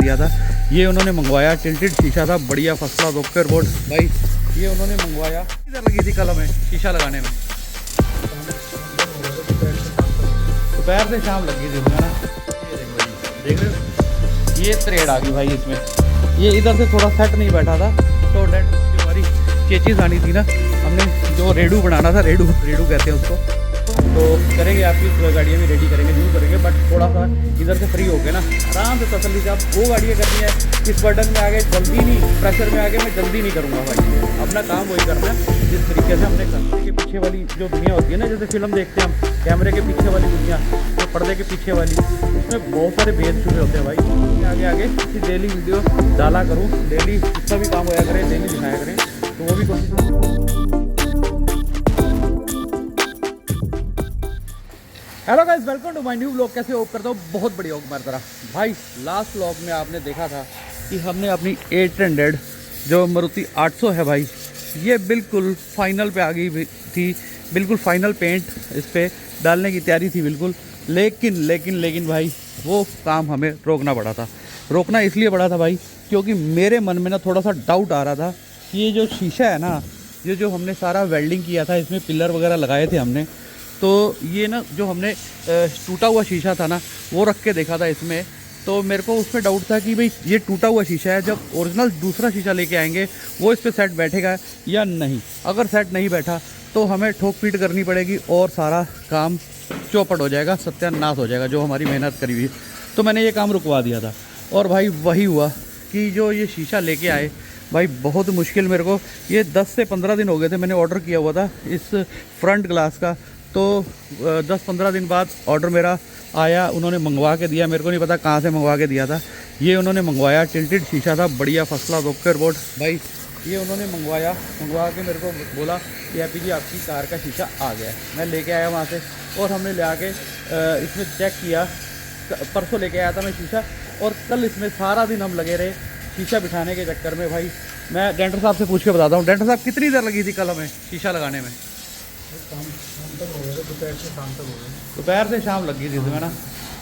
दिया था। ये उन्होंने मंगवाया, टिल्टेड शीशा था, बढ़िया फर्स्ट क्लास ओकर बोर्ड भाई। ये उन्होंने मंगवाया, इधर लगी थी कल हमें शीशा लगाने में, दोपहर से शाम लगी थी उसमें ना। ये देखो जी, देख रहे हो ये थ्रेड आ गई भाई इसमें। ये इधर से थोड़ा सेट नहीं बैठा था, तो डेट जो हमारी चेचीज आनी थी ना, हमने जो रेडू बनाना था, रेडू कहते हैं उसको, तो करेंगे आपकी गाड़ियाँ भी रेडी करेंगे, जरूर करेंगे, बट थोड़ा सा इधर से फ्री हो गए ना, आराम से तसल्ली से। आप वो गाड़ियाँ करनी है, इस बर्डन में आगे जल्दी नहीं, प्रेशर में आगे मैं जल्दी नहीं करूँगा भाई, अपना काम वही करना है जिस तरीके से हमने कैमरे के पीछे वाली जो दुनिया होती है ना, जैसे फिल्म देखते हैं हम, कैमरे के पीछे वाली दुनिया, जो पर्दे के पीछे वाली, उसमें बहुत सारे भेद छुपे होते हैं भाई। आगे आगे डेली वीडियो डाला करूँ, डेली जितना भी काम होया करें, डेली दिखाया करें, तो वो भी कोशिश करूँ। Hello guys, welcome to my new vlog. कैसे होप करता हूँ बहुत बढ़िया होगा मेरी तरह भाई। लास्ट व्लॉग में आपने देखा था कि हमने अपनी 800 जो मारुति 800 है भाई, ये बिल्कुल फाइनल पे आ गई थी, बिल्कुल फाइनल पेंट इस पर डालने की तैयारी थी बिल्कुल। लेकिन भाई वो काम हमें रोकना पड़ा था। रोकना इसलिए पड़ा था भाई क्योंकि मेरे मन में ना थोड़ा सा डाउट आ रहा था कि ये जो शीशा है ना, ये जो हमने सारा वेल्डिंग किया था, इसमें पिलर वगैरह लगाए थे हमने, तो ये ना जो हमने टूटा हुआ शीशा था ना, वो रख के देखा था इसमें, तो मेरे को उसमें डाउट था कि भाई ये टूटा हुआ शीशा है, जब ओरिजिनल दूसरा शीशा लेके आएंगे वो इस पर सेट बैठेगा या नहीं। अगर सेट नहीं बैठा तो हमें ठोक पीट करनी पड़ेगी और सारा काम चौपट हो जाएगा, सत्यानाश हो जाएगा जो हमारी मेहनत करी हुई। तो मैंने ये काम रुकवा दिया था और भाई वही हुआ कि जो ये शीशा लेके आए भाई, बहुत मुश्किल मेरे को, ये 10 से 15 दिन हो गए थे मैंने ऑर्डर किया हुआ था इस फ्रंट ग्लास का, तो 10-15 दिन बाद ऑर्डर मेरा आया, उन्होंने मंगवा के दिया, मेरे को नहीं पता कहाँ से मंगवा के दिया था। ये उन्होंने मंगवाया, टिल्टेड शीशा था, बढ़िया फर्स्ट क्लास ओकर बोर्ड भाई। ये उन्होंने मंगवा के मेरे को बोला कि हैप्पी जी आपकी कार का शीशा आ गया है। मैं लेके आया वहाँ से और हमने ले आके इसमें चेक किया। परसों लेके आया था मैं शीशा और कल इसमें सारा दिन हम लगे रहे शीशा बिठाने के चक्कर में भाई। मैं डेंटर साहब से पूछ के बताता हूँ, डेंटर साहब कितनी देर लगी थी कल हमें शीशा लगाने में? दोपहर से शाम लगी थी इसमें ना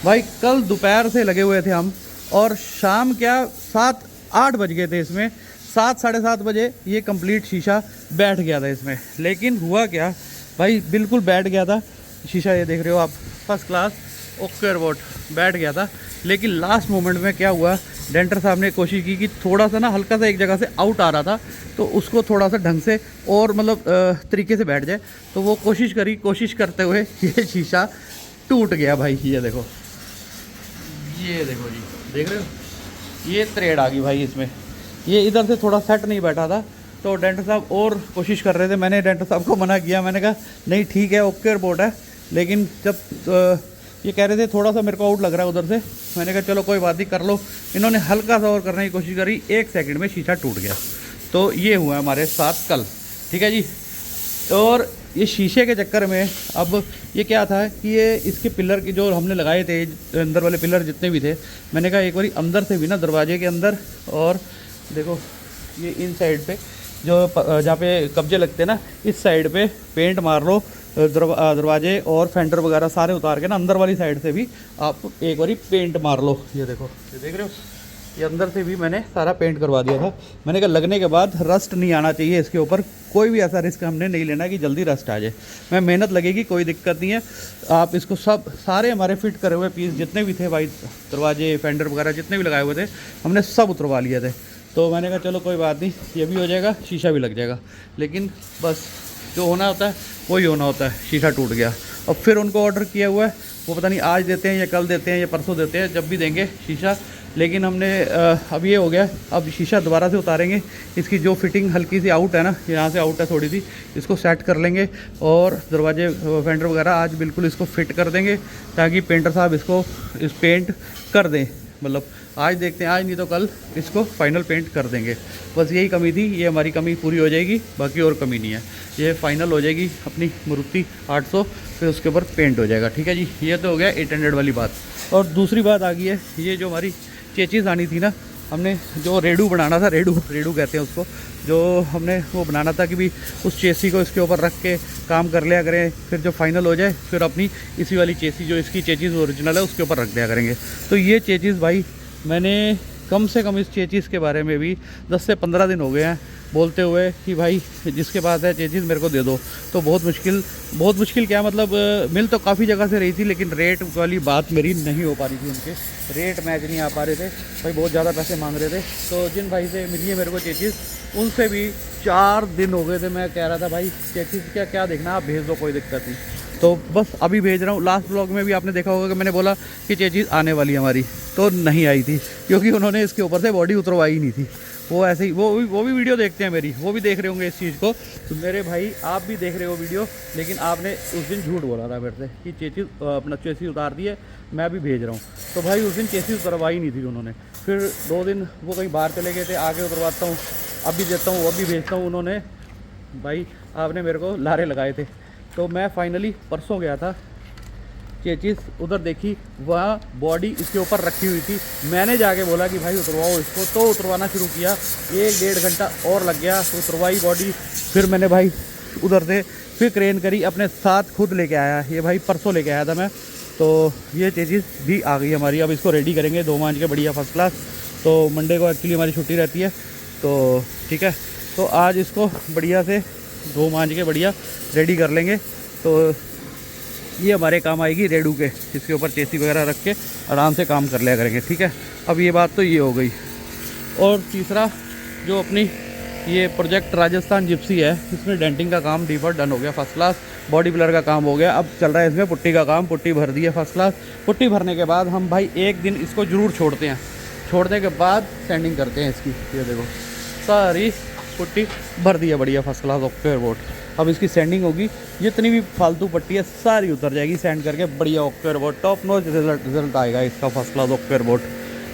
भाई। कल दोपहर से लगे हुए थे हम और शाम क्या 7-8 बज गए थे इसमें। 7-7:30 बजे ये कंप्लीट शीशा बैठ गया था इसमें। लेकिन हुआ क्या भाई, बिल्कुल बैठ गया था शीशा, ये देख रहे हो आप, फर्स्ट क्लास ओकर बोर्ड बैठ गया था। लेकिन लास्ट मोमेंट में क्या हुआ, डेंटर साहब ने कोशिश की कि थोड़ा सा ना हल्का सा एक जगह से आउट आ रहा था, तो उसको थोड़ा सा ढंग से और मतलब तरीके से बैठ जाए, तो वो कोशिश करते हुए ये शीशा टूट गया भाई। ये देखो जी, देख रहे हो, ये थ्रेड आ गई भाई इसमें। ये इधर से थोड़ा सेट नहीं बैठा था, तो डेंटर साहब और कोशिश कर रहे थे। मैंने डेंटर साहब को मना किया, मैंने कहा नहीं ठीक है ओकर बोर्ड है, लेकिन जब ये कह रहे थे थोड़ा सा मेरे को आउट लग रहा है उधर से, मैंने कहा चलो कोई बात नहीं कर लो। इन्होंने हल्का सा और करने की कोशिश करी, 1 सेकंड में शीशा टूट गया। तो ये हुआ हमारे साथ कल, ठीक है जी। और ये शीशे के चक्कर में अब ये क्या था कि ये इसके पिलर की जो हमने लगाए थे, अंदर वाले पिलर जितने भी थे, मैंने कहा एक बारी अंदर से भी ना, दरवाजे के अंदर, और देखो ये इन साइड पे जो जहाँ पे कब्जे लगते हैं ना, इस साइड पे पेंट मार लो, दरवाजे और फेंडर वगैरह सारे उतार के ना, अंदर वाली साइड से भी आप एक बारी पेंट मार लो। ये देखो, ये देख रहे हो, ये अंदर से भी मैंने सारा पेंट करवा दिया था। मैंने कहा लगने के बाद रस्ट नहीं आना चाहिए इसके ऊपर, कोई भी ऐसा रिस्क हमने नहीं लेना कि जल्दी रस्ट आ जाए। मैं मेहनत लगेगी, कोई दिक्कत नहीं है। आप इसको सब सारे हमारे फिट करे हुए पीस जितने भी थे भाई, दरवाजे फेंडर वगैरह जितने भी लगाए हुए थे, हमने सब उतरवा लिए थे। तो मैंने कहा चलो कोई बात नहीं, ये भी हो जाएगा, शीशा भी लग जाएगा। लेकिन बस जो होना होता है वही होना होता है, शीशा टूट गया। अब फिर उनको ऑर्डर किया हुआ है, वो पता नहीं आज देते हैं या कल देते हैं या परसों देते हैं, जब भी देंगे शीशा। लेकिन हमने अब ये हो गया, अब शीशा दोबारा से उतारेंगे, इसकी जो फिटिंग हल्की सी आउट है ना, यहाँ से आउट है थोड़ी सी, इसको सेट कर लेंगे और दरवाजे फेंडर वगैरह आज बिल्कुल इसको फिट कर देंगे, ताकि पेंटर साहब इसको इस पेंट कर दें। मतलब आज देखते हैं, आज नहीं तो कल इसको फाइनल पेंट कर देंगे। बस यही कमी थी, ये हमारी कमी पूरी हो जाएगी, बाकी और कमी नहीं है। ये फाइनल हो जाएगी अपनी मारुति 800, फिर उसके ऊपर पेंट हो जाएगा, ठीक है जी। ये तो हो गया 800 वाली बात। और दूसरी बात आ गई है, ये जो हमारी चेचीज़ आनी थी ना, हमने जो रेडू बनाना था, रेडू कहते हैं उसको, जो हमने वो बनाना था कि भी उस चेसी को इसके ऊपर रख के काम कर लिया करें, फिर जो फाइनल हो जाए फिर अपनी इसी वाली चेसी जो इसकी चेचीज़ ओरिजिनल है उसके ऊपर रख दिया करेंगे। तो ये चेचीज़ भाई मैंने कम से कम इस चेचिस के बारे में भी 10 से 15 दिन हो गए हैं बोलते हुए कि भाई जिसके पास है चेचिस मेरे को दे दो। तो बहुत मुश्किल क्या मतलब मिल तो काफ़ी जगह से रही थी, लेकिन रेट वाली बात मेरी नहीं हो पा रही थी, उनके रेट मैच नहीं आ पा रहे थे भाई, बहुत ज़्यादा पैसे मांग रहे थे। तो जिन भाई से मिली है मेरे को चेचिस, उनसे भी 4 दिन हो गए थे, मैं कह रहा था भाई चेचिस क्या देखना, आप भेज दो, कोई दिक्कत नहीं। तो बस अभी भेज रहा हूँ। लास्ट ब्लॉग में भी आपने देखा होगा कि मैंने बोला कि चेचिस आने वाली हमारी, तो नहीं आई थी क्योंकि उन्होंने इसके ऊपर से बॉडी उतरवाई नहीं थी। वो ऐसे ही वो भी वीडियो देखते हैं मेरी, वो भी देख रहे होंगे इस चीज़ को। तो मेरे भाई आप भी देख रहे हो वीडियो, लेकिन आपने उस दिन झूठ बोला था मेरे से कि चेचिस अपना चेसिस उतार दी है, मैं भी भेज रहा हूँ। तो भाई उस दिन चेसिस उतरवाई नहीं थी उन्होंने। फिर 2 दिन वो कहीं बाहर चले गए थे, आगे उतरवाता हूँ, अब भी देता हूँ, अब भी भेजता हूँ। उन्होंने भाई आपने मेरे को लारे लगाए थे। तो मैं फाइनली परसों गया था, चेचिस उधर देखी, वहाँ बॉडी इसके ऊपर रखी हुई थी। मैंने जाके बोला कि भाई उतरवाओ इसको, तो उतरवाना शुरू किया। 1-1.5 घंटा और लग गया, उतरवाई बॉडी। फिर मैंने भाई उधर से फिर क्रेन करी, अपने साथ खुद लेके आया। ये भाई परसों लेके आया था मैं। तो ये चेचिस भी आ गई हमारी। अब इसको रेडी करेंगे, 2 मांझ के बढ़िया फर्स्ट क्लास। तो मंडे को एक्चुअली हमारी छुट्टी रहती है, तो ठीक है। तो आज इसको बढ़िया से 2 मांझ के बढ़िया रेडी कर लेंगे। तो ये हमारे काम आएगी रेडू के, इसके ऊपर चेसी वगैरह रख के आराम से काम कर लिया करेंगे, ठीक है। अब ये बात तो ये हो गई। और तीसरा जो अपनी ये प्रोजेक्ट राजस्थान जिप्सी है, इसमें डेंटिंग का काम डीपर डन हो गया फर्स्ट क्लास, बॉडी पिलर का काम हो गया। अब चल रहा है इसमें पुट्टी का काम, पुट्टी भर दी है फर्स्ट क्लास। पुट्टी भरने के बाद हम भाई 1 दिन इसको ज़रूर छोड़ते हैं, छोड़ने के बाद सैंडिंग करते हैं इसकी। ये देखो सारी पुट्टी भर दी है बढ़िया फर्स्ट क्लास ऑक्टेयर बोर्ड। अब इसकी सैंडिंग होगी, जितनी भी फालतू पट्टी है सारी उतर जाएगी सैंड करके, बढ़िया ऑक्टेयर बोर्ड, टॉप नॉच रिजल्ट आएगा इसका फर्स्ट क्लास ऑक्टेयर बोर्ड।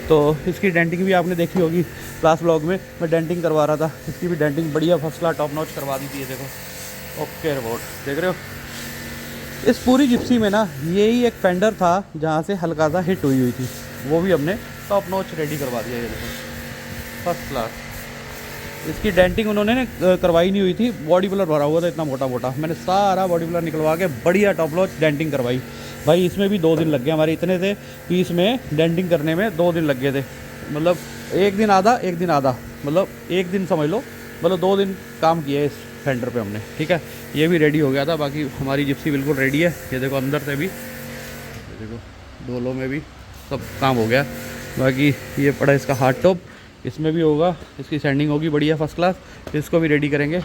तो इसकी डेंटिंग भी आपने देखी होगी लास्ट ब्लॉग में, मैं डेंटिंग करवा रहा था, इसकी भी डेंटिंग बढ़िया फर्स्ट क्लास टॉप नॉच करवा दी थी। ये देखो ऑक्टेयर बोर्ड देख रहे हो। इस पूरी जिप्सी में ना यही एक फेंडर था जहाँ से हल्का सा हिट हुई थी, वो भी हमने टॉप नॉच रेडी करवा दिया। ये देखो फर्स्ट क्लास। इसकी डेंटिंग उन्होंने करवाई नहीं हुई थी, बॉडी पिलर भरा हुआ था इतना मोटा मोटा, मैंने सारा बॉडी पिलर निकलवा के बढ़िया टॉप नॉच डेंटिंग करवाई। भाई इसमें भी 2 दिन लग गए हमारे, इतने थे पीस में डेंटिंग करने में 2 दिन लग गए थे। मतलब 1 दिन आधा, 1 दिन आधा, मतलब 1 दिन समझ लो, मतलब 2 दिन काम किया इस फेंडर पे हमने, ठीक है। ये भी रेडी हो गया था, बाकी हमारी जिप्सी बिल्कुल रेडी है। ये देखो अंदर से भी, ये देखो डोलों में भी सब काम हो गया। बाकी ये पड़ा इसका हार्ड टॉप, इसमें भी होगा, इसकी सैंडिंग होगी बढ़िया फर्स्ट क्लास, इसको भी रेडी करेंगे।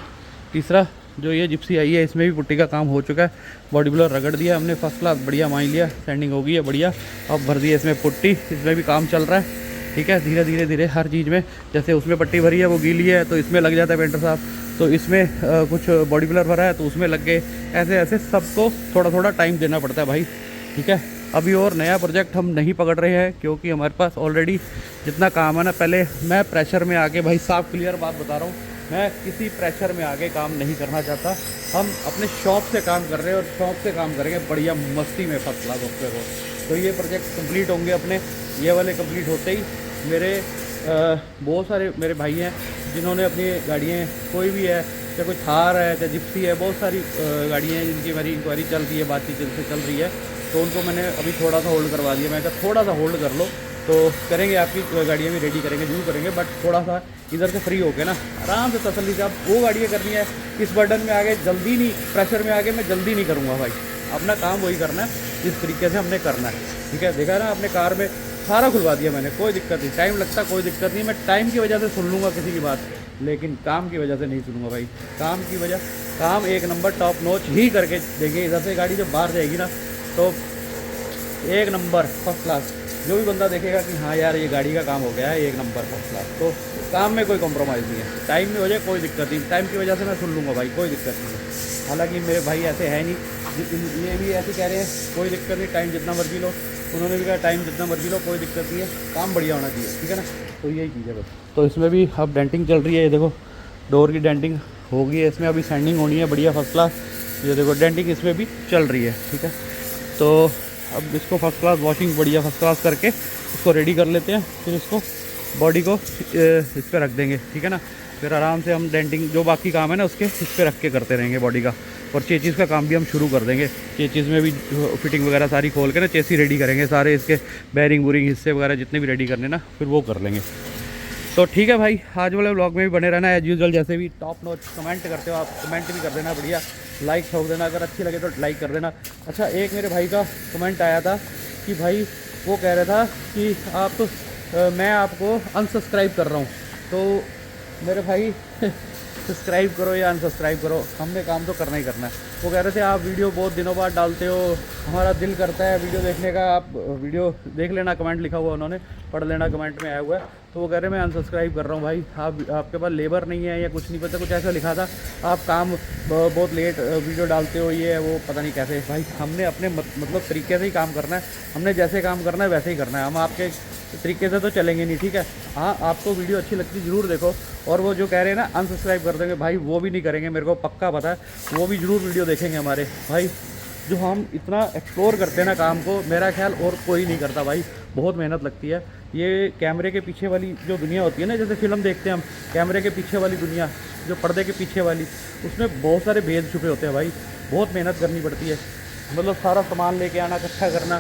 तीसरा जो ये जिप्सी आई है, इसमें भी पुट्टी का काम हो चुका है, बॉडी पिलर रगड़ दिया हमने फर्स्ट क्लास, बढ़िया मान लिया, सैंडिंग हो गई है बढ़िया। अब भर दी है इसमें पुट्टी, इसमें भी काम चल रहा है, ठीक है। धीरे धीरे हर चीज़ में, जैसे उसमें पट्टी भरी है वो गीली है तो इसमें लग जाता है पेंटर साहब, तो इसमें कुछ बॉडी पिलर भरा है तो उसमें लग गए, ऐसे ऐसे सबको थोड़ा थोड़ा टाइम देना पड़ता है भाई, ठीक है। अभी और नया प्रोजेक्ट हम नहीं पकड़ रहे हैं क्योंकि हमारे पास ऑलरेडी जितना काम है ना, पहले मैं प्रेशर में आके, भाई साफ क्लियर बात बता रहा हूँ, मैं किसी प्रेशर में आके काम नहीं करना चाहता। हम अपने शौक से काम कर रहे हैं और शौक से काम करेंगे बढ़िया मस्ती में फर्स्ट क्लास ऑक्टेयर बोर्ड। तो ये प्रोजेक्ट कंप्लीट होंगे अपने, ये वाले कंप्लीट होते ही मेरे बहुत सारे मेरे भाई हैं जिन्होंने अपनी गाड़ियाँ, कोई भी है, चाहे कोई थार है, चाहे जिप्सी है, बहुत सारी गाड़ियाँ हैं जिनकी मेरी इंक्वायरी चल रही है, बातचीत जिनसे चल रही है, तो उनको मैंने अभी थोड़ा सा होल्ड करवा दिया। मैं कहा थोड़ा सा होल्ड कर लो, तो करेंगे, आपकी गाड़ियाँ भी रेडी करेंगे, जरूर करेंगे, बट थोड़ा सा इधर से फ्री होके ना आराम से तसल्ली से। अब वो गाड़ियाँ करनी है, इस बर्डन में आगे जल्दी नहीं, प्रेशर में आगे मैं जल्दी नहीं करूँगा भाई, अपना काम वही करना है जिस तरीके से हमने करना है, ठीक है। देखा ना अपने कार में सारा खुलवा दिया मैंने, कोई दिक्कत नहीं, टाइम लगता कोई दिक्कत नहीं, मैं टाइम की वजह से सुन लूँगा किसी की बात, लेकिन काम की वजह से नहीं सुनूंगा भाई। काम की वजह, काम 1 नंबर टॉप नॉच ही करके देंगे। इधर से गाड़ी जब बाहर जाएगी ना तो 1 नंबर फर्स्ट क्लास, जो भी बंदा देखेगा कि हाँ यार ये गाड़ी का काम हो गया है 1 नंबर फर्स्ट क्लास। तो काम में कोई कॉम्प्रोमाइज़ नहीं है, टाइम में हो जाए कोई दिक्कत नहीं, टाइम की वजह से मैं सुन लूँगा भाई, कोई दिक्कत नहीं है। हालांकि मेरे भाई ऐसे है नहीं, ये भी ऐसे कह रहे हैं कोई दिक्कत नहीं, टाइम जितना मर्जी लो, उन्होंने भी कहा टाइम जितना मर्जी लो, कोई दिक्कत नहीं है, काम बढ़िया होना चाहिए, ठीक है ना। तो यही चीज़ है बस। तो इसमें भी अब डेंटिंग चल रही है, ये देखो डोर की डेंटिंग हो गई है, इसमें अभी सैंडिंग होनी है बढ़िया फर्स्ट क्लास। ये देखो डेंटिंग इसमें भी चल रही है, ठीक है। तो अब इसको फर्स्ट क्लास वॉशिंग बढ़िया फर्स्ट क्लास करके इसको रेडी कर लेते हैं, फिर इसको बॉडी को इस पर रख देंगे, ठीक है ना। फिर आराम से हम डेंटिंग जो बाकी काम है ना उसके इस पर रख के करते रहेंगे बॉडी का। और चेचिस का काम भी हम शुरू कर देंगे। चेचिस में भी फिटिंग वगैरह सारी खोल के ना चेसी रेडी करेंगे, सारे इसके बैरिंग वूरिंग हिस्से वगैरह जितने भी रेडी करने ना फिर वो कर लेंगे। तो ठीक है भाई, आज वाले व्लॉग में भी बने रहना एज यूजुअल। जैसे भी टॉप नॉच कमेंट करते हो आप, कमेंट भी कर देना बढ़िया, लाइक ठोक देना, अगर अच्छी लगे तो लाइक कर देना। अच्छा, एक मेरे भाई का कमेंट आया था कि भाई वो कह रहा था कि आप मैं आपको अनसब्सक्राइब कर रहा हूँ, तो मेरे भाई सब्सक्राइब करो या अनसब्सक्राइब करो, हमने काम तो करना ही करना है। वो कह रहे थे आप वीडियो बहुत दिनों बाद डालते हो, हमारा दिल करता है वीडियो देखने का, आप वीडियो देख लेना, कमेंट लिखा हुआ उन्होंने, पढ़ लेना, कमेंट में आया हुआ है। तो वो कह रहे मैं अनसब्सक्राइब कर रहा हूँ। भाई आपके पास लेबर नहीं है या कुछ नहीं, पता कुछ ऐसा लिखा था, आप काम बहुत लेट वीडियो डालते हो, ये वो पता नहीं कैसे। भाई हमने अपने मतलब तरीके से ही काम करना है, हमने जैसे काम करना है वैसे ही करना है, हम आपके तरीके से तो चलेंगे नहीं, ठीक है। हाँ, आपको वीडियो अच्छी लगती ज़रूर देखो, और वो जो कह रहे हैं ना अनसब्सक्राइब कर देंगे, भाई वो भी नहीं करेंगे, मेरे को पक्का पता है, वो भी ज़रूर वीडियो देखेंगे हमारे। भाई जो हम इतना एक्सप्लोर करते हैं ना काम को, मेरा ख्याल और कोई नहीं करता भाई, बहुत मेहनत लगती है। ये कैमरे के पीछे वाली जो दुनिया होती है ना, जैसे फिल्म देखते हैं हम, कैमरे के पीछे वाली दुनिया, जो पर्दे के पीछे वाली, उसमें बहुत सारे भेद छुपे होते हैं भाई, बहुत मेहनत करनी पड़ती है। मतलब सारा सामान लेके आना, इकट्ठा करना।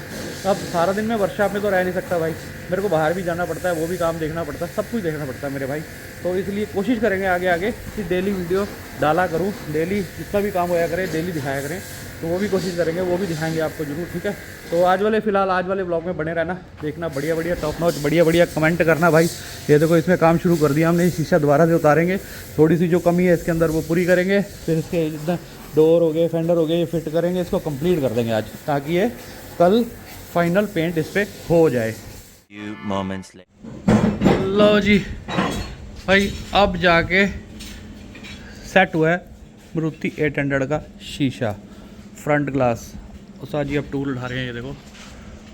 अब सारा दिन मैं वर्कशॉप में तो रह नहीं सकता भाई, मेरे को बाहर भी जाना पड़ता है, वो भी काम देखना पड़ता है, सब कुछ देखना पड़ता है मेरे भाई। तो इसलिए कोशिश करेंगे आगे आगे कि डेली वीडियो डाला करूँ, डेली जितना भी काम होया करें डेली दिखाया करें, तो वो भी कोशिश करेंगे, वो भी दिखाएंगे आपको ज़रूर, ठीक है। तो आज वाले ब्लॉग में बने रहना, देखना बढ़िया बढ़िया टॉप नॉच, बढ़िया बढ़िया कमेंट करना भाई। ये देखो इसमें काम शुरू कर दिया हमने, शीशा दोबारा से उतारेंगे, थोड़ी सी जो कमी है इसके अंदर वो पूरी करेंगे, फिर इसके जितना डोर हो गए, फेंडर हो गए, ये फिट करेंगे, इसको कंप्लीट कर देंगे आज, ताकि ये कल फाइनल पेंट इस पर हो जाए। लो जी भाई, अब जाके सेट हुआ है मारुति 800 का शीशा, फ्रंट ग्लास। उषा जी अब टूल उठा रहे हैं, ये देखो,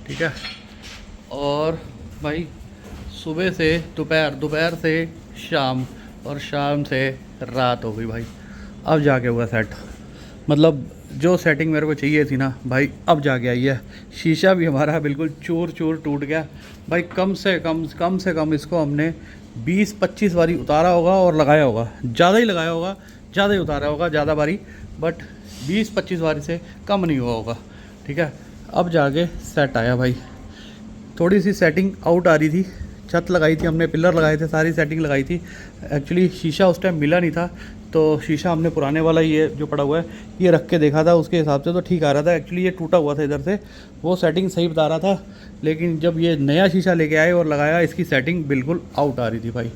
ठीक है। और भाई सुबह से दोपहर, दोपहर से शाम, और शाम से रात हो गई भाई, अब जाके हुआ सेट। मतलब जो सेटिंग मेरे को चाहिए थी ना भाई, अब जाके आई है। शीशा भी हमारा बिल्कुल चूर चूर टूट गया भाई, कम से कम इसको हमने 20-25 बारी उतारा होगा और लगाया होगा, ज़्यादा ही लगाया होगा, ज़्यादा ही उतारा होगा, ज़्यादा बारी, बट 20-25 बारी से कम नहीं हुआ होगा, ठीक है। अब जाके सेट आया भाई, थोड़ी सी सेटिंग आउट आ रही थी, छत लगाई थी हमने, पिलर लगाए थे, सारी सेटिंग लगाई थी। एक्चुअली शीशा उस टाइम मिला नहीं था, तो शीशा हमने पुराने वाला ये जो पड़ा हुआ है ये रख के देखा था, उसके हिसाब से तो ठीक आ रहा था। एक्चुअली ये टूटा हुआ था इधर से, वो सेटिंग सही बता रहा था, लेकिन जब ये नया शीशा लेके आए और लगाया, इसकी सेटिंग बिल्कुल आउट आ रही थी भाई।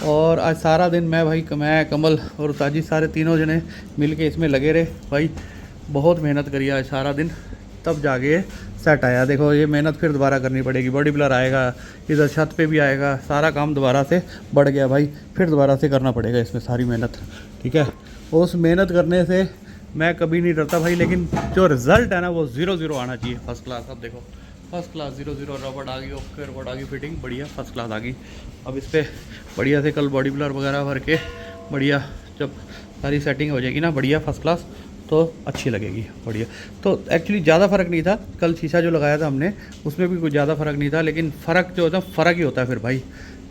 और आज सारा दिन मैं कमल और ताजी सारे तीनों जने मिल के इसमें लगे रहे भाई, बहुत मेहनत करी आज सारा दिन, तब जाके सेट आया। देखो ये मेहनत फिर दोबारा करनी पड़ेगी, बॉडी पिलर आएगा, इधर छत पे भी आएगा, सारा काम दोबारा से बढ़ गया भाई, फिर दोबारा से करना पड़ेगा इसमें सारी मेहनत, ठीक है। उस मेहनत करने से मैं कभी नहीं डरता भाई, लेकिन जो रिज़ल्ट है ना वो 0-0 आना चाहिए, फर्स्ट क्लास। अब देखो फर्स्ट क्लास 0-0 रबड़ आ गई, ओके रबड़ आ गई, फिटिंग बढ़िया फर्स्ट क्लास आ गई। अब इस पर बढ़िया से कल बॉडी पिलर वगैरह भर के बढ़िया, जब सारी सेटिंग हो जाएगी ना बढ़िया फर्स्ट क्लास, तो अच्छी लगेगी बढ़िया। तो एक्चुअली ज़्यादा फ़र्क नहीं था, कल शीशा जो लगाया था हमने उसमें भी कुछ ज़्यादा फ़र्क नहीं था, लेकिन फ़र्क जो होता है फ़र्क ही होता है फिर भाई,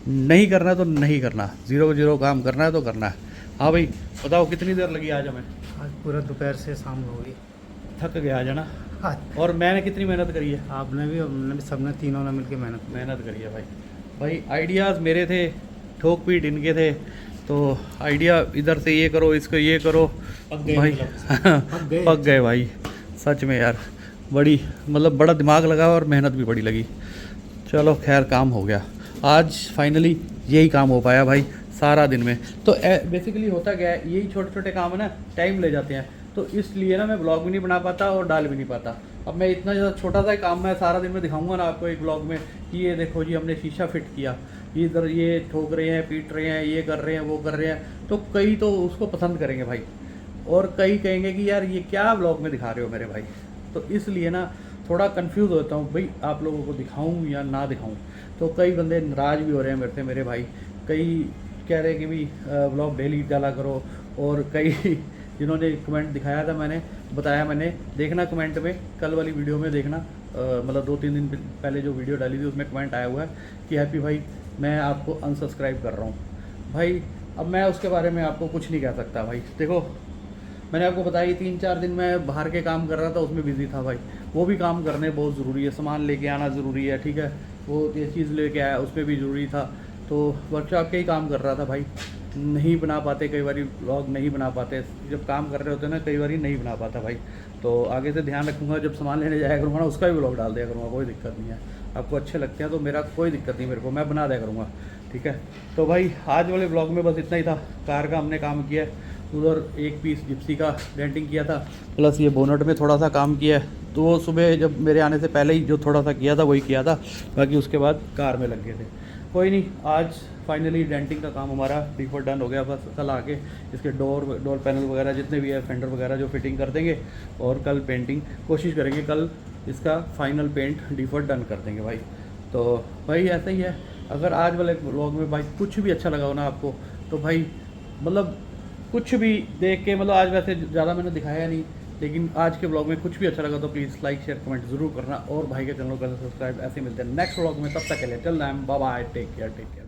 नहीं करना तो नहीं करना, 0-0 काम करना है तो करना है। हाँ भाई बताओ कितनी देर लगी आज हमें? आज पूरा दोपहर से शाम हो गई, थक गया आज है ना। और मैंने कितनी मेहनत करी है? आपने भी, हमने भी, सबने तीनों ने मिलकर मेहनत करी है भाई। आइडियाज़ मेरे थे, ठोक पीट इनके थे, तो आइडिया इधर से ये करो, इसको ये करो भाई, पक गए भाई सच में यार, बड़ी मतलब बड़ा दिमाग लगा और मेहनत भी बड़ी लगी। चलो खैर काम हो गया, आज फाइनली यही काम हो पाया भाई सारा दिन में। तो बेसिकली होता क्या है, यही छोटे छोटे काम है ना, टाइम ले जाते हैं, तो इसलिए ना मैं ब्लॉग भी नहीं बना पाता और डाल भी नहीं पाता। अब मैं इतना ज़्यादा छोटा सा काम मैं सारा दिन में दिखाऊंगा ना आपको एक ब्लॉग में कि ये देखो जी हमने शीशा फिट किया, इधर ये ठोक रहे हैं, पीट रहे हैं, ये कर रहे हैं, वो कर रहे हैं, तो कई तो उसको पसंद करेंगे भाई, और कई कहेंगे कि यार ये क्या ब्लॉग में दिखा रहे हो मेरे भाई। तो इसलिए ना थोड़ा कंफ्यूज होता हूँ भाई, आप लोगों को दिखाऊँ या ना दिखाऊँ। तो कई बंदे नाराज़ भी हो रहे हैं मेरे से, मेरे भाई कई कह रहे हैं कि भाई ब्लॉग डेली डाला करो, और कई जिन्होंने कमेंट दिखाया था, मैंने बताया, मैंने देखना कमेंट में, कल वाली वीडियो में देखना, मतलब 2-3 दिन पहले जो वीडियो डाली थी उसमें कमेंट आया हुआ है कि हैप्पी भाई मैं आपको अनसब्सक्राइब कर रहा हूँ। भाई अब मैं उसके बारे में आपको कुछ नहीं कह सकता भाई। देखो मैंने आपको बताया 3-4 दिन मैं बाहर के काम कर रहा था, उसमें बिज़ी था भाई। वो भी काम करने बहुत ज़रूरी है, सामान लेके आना ज़रूरी है, ठीक है। वो ये चीज़ लेके आया, उसमें भी ज़रूरी था। तो वर्कशॉप के ही काम कर रहा था भाई। नहीं बना पाते कई बार, व्लॉग नहीं बना पाते, जब काम कर रहे होते हैं ना, कई बार नहीं बना पाता भाई। तो आगे से ध्यान रखूँगा, जब सामान लेने जाया करूँगा ना, उसका भी व्लॉग डाल दिया करूँगा, कोई दिक्कत नहीं है। आपको अच्छे लगते हैं तो मेरा कोई दिक्कत नहीं, मेरे को मैं बना दिया करूँगा, ठीक है। तो भाई आज वाले व्लॉग में बस इतना ही था। कार का हमने काम किया है, उधर एक पीस जिप्सी का डेंटिंग किया था, प्लस ये बोनट में थोड़ा सा काम किया है। तो वो सुबह जब मेरे आने से पहले ही जो थोड़ा सा किया था वही किया था, बाकी उसके बाद कार में लग गए थे। कोई नहीं, आज फाइनली डेंटिंग का काम हमारा डिफॉल्ट डन हो गया। बस कल आके इसके डोर पैनल वगैरह जितने भी है, फेंडर वगैरह जो फिटिंग कर देंगे, और कल पेंटिंग कोशिश करेंगे, कल इसका फाइनल पेंट डिफॉल्ट डन कर देंगे भाई। तो भाई ऐसा ही है। अगर आज वाले व्लॉग में भाई कुछ भी अच्छा लगा हो ना आपको, तो भाई मतलब कुछ भी देख के, मतलब आज वैसे ज़्यादा मैंने दिखाया नहीं, लेकिन आज के व्लॉग में कुछ भी अच्छा लगा तो प्लीज़ लाइक शेयर कमेंट ज़रूर करना, और भाई के चैनल को सब्सक्राइब। ऐसे मिलते हैं नेक्स्ट व्लॉग में, तब तक के लिए चल रहा है, बाय बाय, टेक केयर।